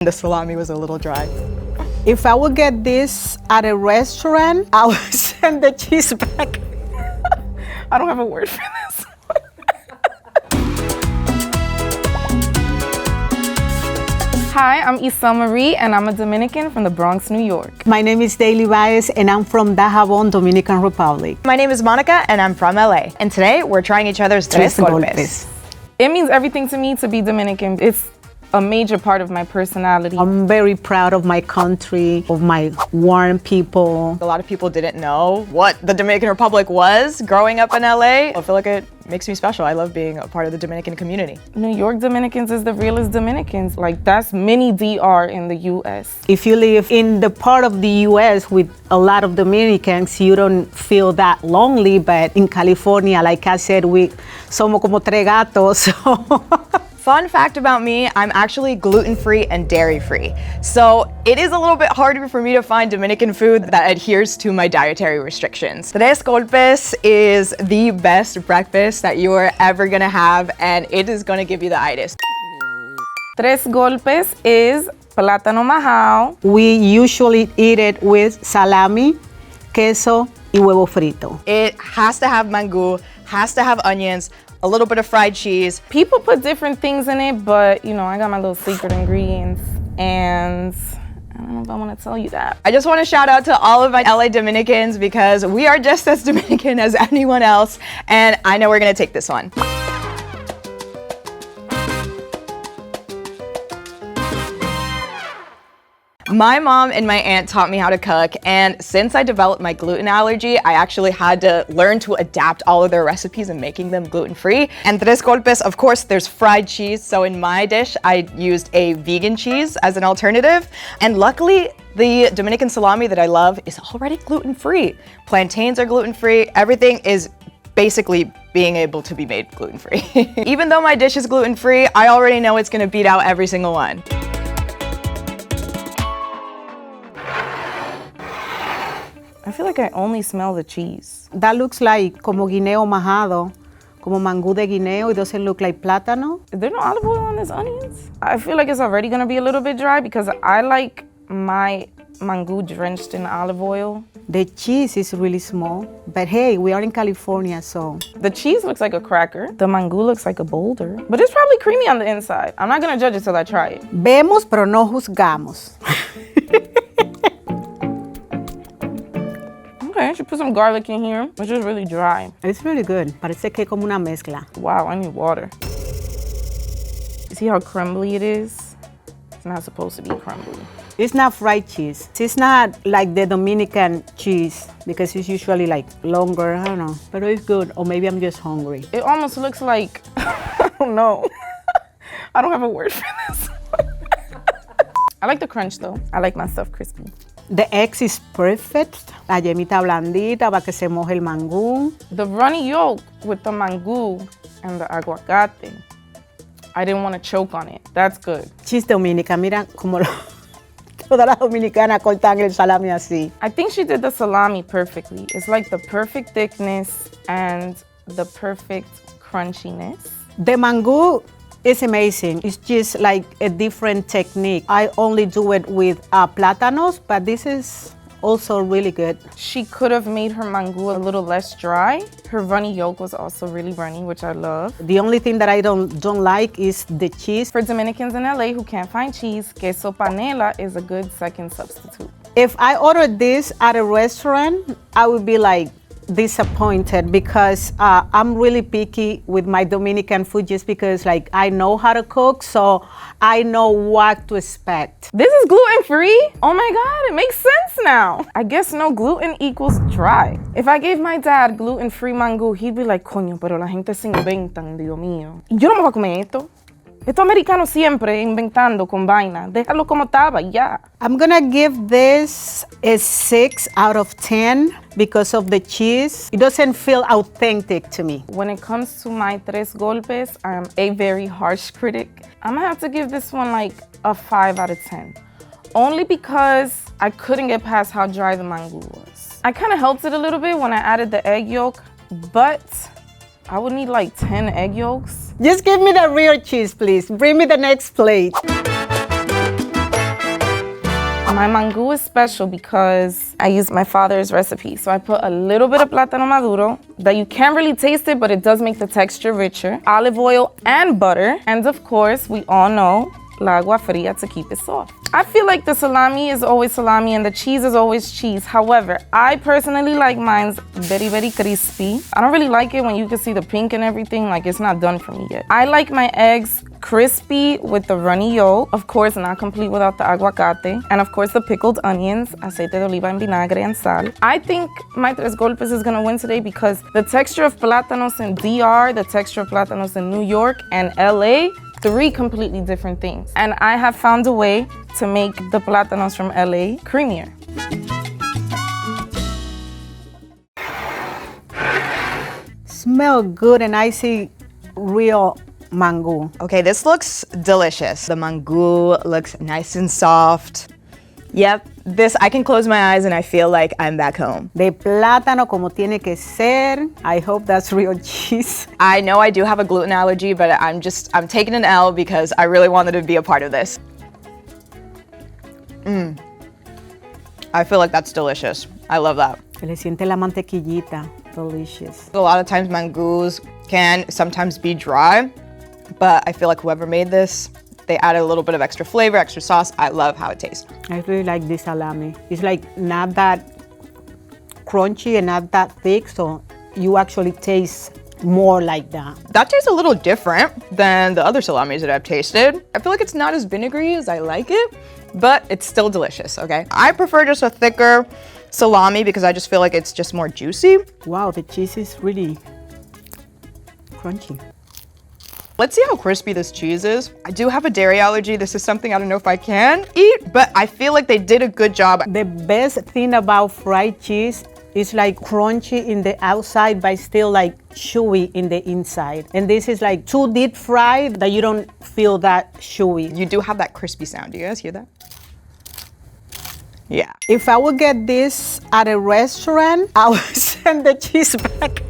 The salami was a little dry. If I would get this at a restaurant, I would send the cheese back. I don't have a word for this. Hi, I'm Iselle Marie, and I'm a Dominican from the Bronx, New York. My name is Daily Baez, and I'm from Dajabon, Dominican Republic. My name is Monica, and I'm from LA. And today, we're trying each other's Tres Golpes. It means everything to me to be Dominican. It's a major part of my personality. I'm very proud of my country, of my warm people. A lot of people didn't know what the Dominican Republic was growing up in LA. I feel like it makes me special. I love being a part of the Dominican community. New York Dominicans is the realest Dominicans. Like, that's mini DR in the US. If you live in the part of the US with a lot of Dominicans, you don't feel that lonely, but in California, like I said, we somos como tres gatos. So. Fun fact about me, I'm actually gluten-free and dairy-free. So it is a little bit harder for me to find Dominican food that adheres to my dietary restrictions. Tres Golpes is the best breakfast that you are ever gonna have, and it is gonna give you the itis. Tres Golpes is plátano majao. We usually eat it with salami, queso, y huevo frito. It has to have mango, has to have onions, a little bit of fried cheese. People put different things in it, but you know, I got my little secret ingredients, and I don't know if I want to tell you that. I just want to shout out to all of my LA Dominicans because we are just as Dominican as anyone else, and I know we're gonna take this one. My mom and my aunt taught me how to cook, and since I developed my gluten allergy, I actually had to learn to adapt all of their recipes and making them gluten-free. And Tres Golpes, of course, there's fried cheese, so in my dish, I used a vegan cheese as an alternative. And luckily, the Dominican salami that I love is already gluten-free. Plantains are gluten-free, everything is basically being able to be made gluten-free. Even though my dish is gluten-free, I already know it's gonna beat out every single one. I feel like I only smell the cheese. That looks like como guineo majado, como mangú de guineo. It doesn't look like plátano. Is there no olive oil on this onions? I feel like it's already gonna be a little bit dry because I like my mangú drenched in olive oil. The cheese is really small, but hey, we are in California, so. The cheese looks like a cracker. The mangú looks like a boulder, but it's probably creamy on the inside. I'm not gonna judge it till I try it. Vemos, pero no juzgamos. Okay, I should put some garlic in here. It's just really dry. It's really good. Parece que como una mezcla. Wow, I need water. You see how crumbly it is? It's not supposed to be crumbly. It's not fried cheese. It's not like the Dominican cheese because it's usually like longer, I don't know. But it's good, or maybe I'm just hungry. It almost looks like, I don't know. I don't have a word for this. I like the crunch though. I like my stuff crispy. The eggs is perfect. La yemita blandita para que se moje el mangú. The runny yolk with the mangú and the aguacate. I didn't want to choke on it. That's good. Cheese dominica, mira como todas las dominicanas cortan el salami así. I think she did the salami perfectly. It's like the perfect thickness and the perfect crunchiness. The mangú is amazing. It's just like a different technique. I only do it with plátanos, but this is also really good. She could have made her mangú a little less dry. Her runny yolk was also really runny, which I love. The only thing that I don't like is the cheese. For Dominicans in LA who can't find cheese, queso panela is a good second substitute. If I ordered this at a restaurant, I would be like disappointed because I'm really picky with my Dominican food just because like I know how to cook, so I know what to expect. This is gluten-free? Oh my God, it makes sense now. I guess no gluten equals dry. If I gave my dad gluten-free mangú, he'd be like, coño, pero la gente se inventan, Dios mío. Yo no me voy a comer esto. Estos americanos siempre inventando con vaina. Déjalo como estaba, ya. I'm gonna give this a 6 out of 10 because of the cheese. It doesn't feel authentic to me. When it comes to my Tres Golpes, I'm a very harsh critic. I'm gonna have to give this one like a 5 out of 10. Only because I couldn't get past how dry the mangú was. I kind of helped it a little bit when I added the egg yolk, but I would need like 10 egg yolks. Just give me the real cheese, please. Bring me the next plate. My mangú is special because I use my father's recipe. So I put a little bit of plátano maduro that you can't really taste it, but it does make the texture richer. Olive oil and butter. And of course, we all know la agua fría to keep it soft. I feel like the salami is always salami and the cheese is always cheese. However, I personally like mine's very, very crispy. I don't really like it when you can see the pink and everything, like it's not done for me yet. I like my eggs crispy with the runny yolk. Of course, not complete without the aguacate. And of course, the pickled onions, aceite de oliva en vinagre and sal. I think my Tres Golpes is gonna win today because the texture of plátanos in DR, the texture of plátanos in New York and LA, 3 completely different things. And I have found a way to make the plátanos from LA creamier. Smell good and I see real mango. Okay, this looks delicious. The mangú looks nice and soft. Yep, this, I can close my eyes and I feel like I'm back home. De plátano como tiene que ser. I hope that's real cheese. I know I do have a gluten allergy, but I'm taking an L because I really wanted to be a part of this. I feel like that's delicious. I love that. Se le siente la mantequillita. Delicious. A lot of times mangús can sometimes be dry, but I feel like whoever made this, they added a little bit of extra flavor, extra sauce. I love how it tastes. I really like this salami. It's like not that crunchy and not that thick, so you actually taste more like that. That tastes a little different than the other salamis that I've tasted. I feel like it's not as vinegary as I like it, but it's still delicious, okay? I prefer just a thicker salami because I just feel like it's just more juicy. Wow, the cheese is really crunchy. Let's see how crispy this cheese is. I do have a dairy allergy. This is something I don't know if I can eat, but I feel like they did a good job. The best thing about fried cheese is like crunchy in the outside, but still like chewy in the inside. And this is like too deep fried that you don't feel that chewy. You do have that crispy sound. Do you guys hear that? Yeah. If I would get this at a restaurant, I would send the cheese back.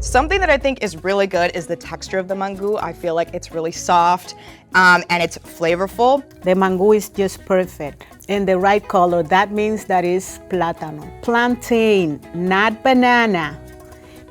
Something that I think is really good is the texture of the mangú. I feel like it's really soft and it's flavorful. The mangú is just perfect in the right color. That means that is plátano. Plantain, not banana.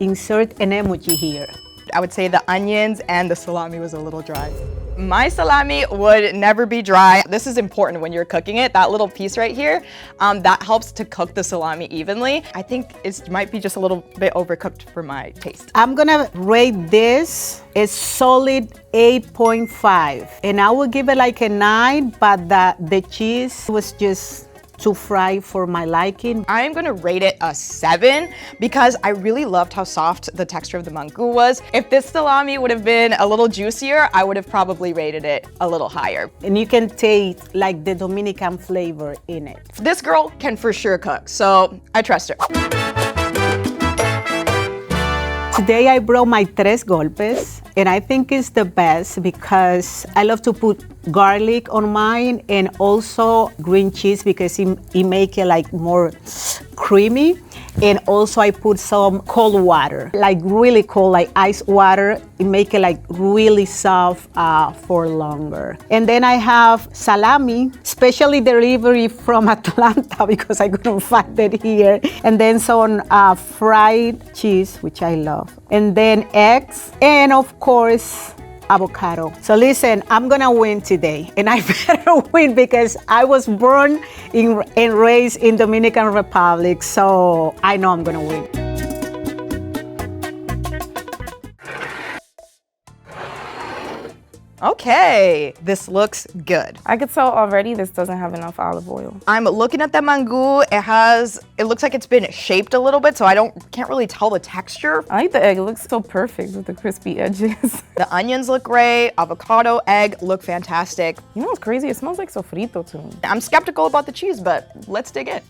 Insert an emoji here. I would say the onions and the salami was a little dry. My salami would never be dry. This is important when you're cooking it. That little piece right here, that helps to cook the salami evenly. I think it might be just a little bit overcooked for my taste. I'm gonna rate this a solid 8.5. And I will give it like a 9, but the cheese was just too fried for my liking. I am gonna rate it a 7 because I really loved how soft the texture of the mangú was. If this salami would have been a little juicier, I would have probably rated it a little higher. And you can taste like the Dominican flavor in it. This girl can for sure cook, so I trust her. Today I brought my Tres Golpes, and I think it's the best because I love to put garlic on mine and also green cheese because it make it like more creamy. And also I put some cold water, like really cold, like ice water. It make it like really soft for longer. And then I have salami, specially delivery from Atlanta because I couldn't find it here. And then some fried cheese, which I love. And then eggs, and of course, avocado. So listen, I'm gonna win today, and I better win because I was born and raised in Dominican Republic, so I know I'm gonna win. Okay, this looks good. I could tell already this doesn't have enough olive oil. I'm looking at the mangú. It looks like it's been shaped a little bit, so can't really tell the texture. I like the egg, it looks so perfect with the crispy edges. The onions look great, avocado, egg look fantastic. You know what's crazy? It smells like sofrito to me. I'm skeptical about the cheese, but let's dig in.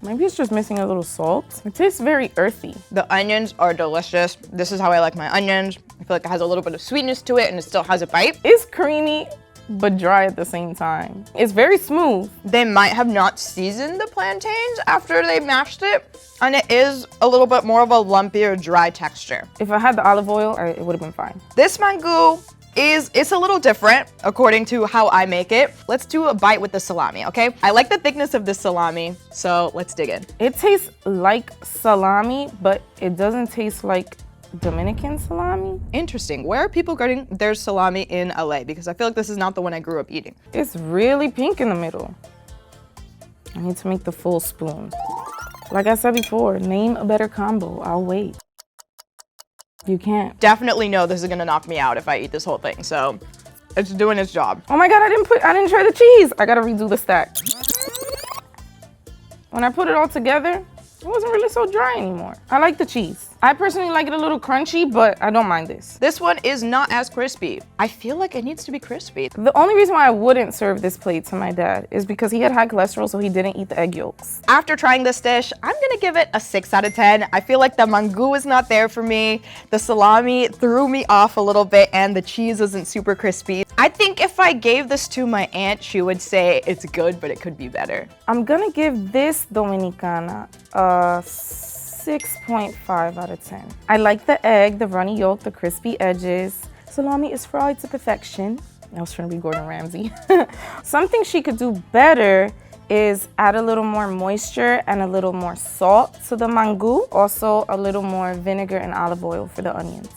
Maybe it's just missing a little salt. It tastes very earthy. The onions are delicious. This is how I like my onions. I feel like it has a little bit of sweetness to it and it still has a bite. It's creamy, but dry at the same time. It's very smooth. They might have not seasoned the plantains after they mashed it, and it is a little bit more of a lumpier, dry texture. If I had the olive oil, it would have been fine. This mangú it's a little different according to how I make it. Let's do a bite with the salami, okay? I like the thickness of this salami, so let's dig in. It tastes like salami, but it doesn't taste like Dominican salami. Interesting. Where are people getting their salami in LA? Because I feel like this is not the one I grew up eating. It's really pink in the middle. I need to make the full spoon. Like I said before, name a better combo. I'll wait. You can't. Definitely know this is gonna knock me out if I eat this whole thing, so it's doing its job. Oh my God, I didn't try the cheese. I gotta redo the stack. When I put it all together, it wasn't really so dry anymore. I like the cheese. I personally like it a little crunchy, but I don't mind this. This one is not as crispy. I feel like it needs to be crispy. The only reason why I wouldn't serve this plate to my dad is because he had high cholesterol, so he didn't eat the egg yolks. After trying this dish, I'm gonna give it a 6 out of 10. I feel like the mango is not there for me. The salami threw me off a little bit and the cheese isn't super crispy. I think if I gave this to my aunt, she would say it's good, but it could be better. I'm gonna give this Dominicana a 6.5 out of 10. I like the egg, the runny yolk, the crispy edges. Salami is fried to perfection. I was trying to be Gordon Ramsay. Something she could do better is add a little more moisture and a little more salt to the mango. Also a little more vinegar and olive oil for the onions.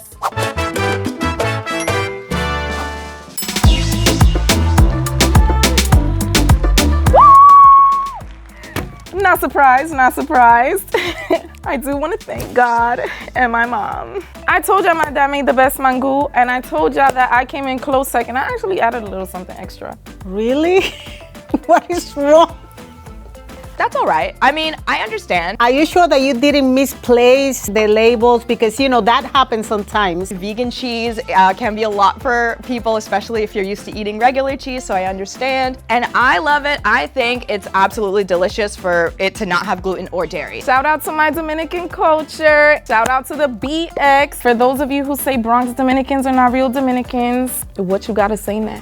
Not surprised, not surprised. I do want to thank God and my mom. I told y'all my dad made the best mango, and I told y'all that I came in close second. I actually added a little something extra. Really? What is wrong? That's all right. I mean, I understand. Are you sure that you didn't misplace the labels? Because, you know, that happens sometimes. Vegan cheese can be a lot for people, especially if you're used to eating regular cheese, so I understand. And I love it. I think it's absolutely delicious for it to not have gluten or dairy. Shout out to my Dominican culture. Shout out to the BX. For those of you who say Bronx Dominicans are not real Dominicans, what you gotta say now?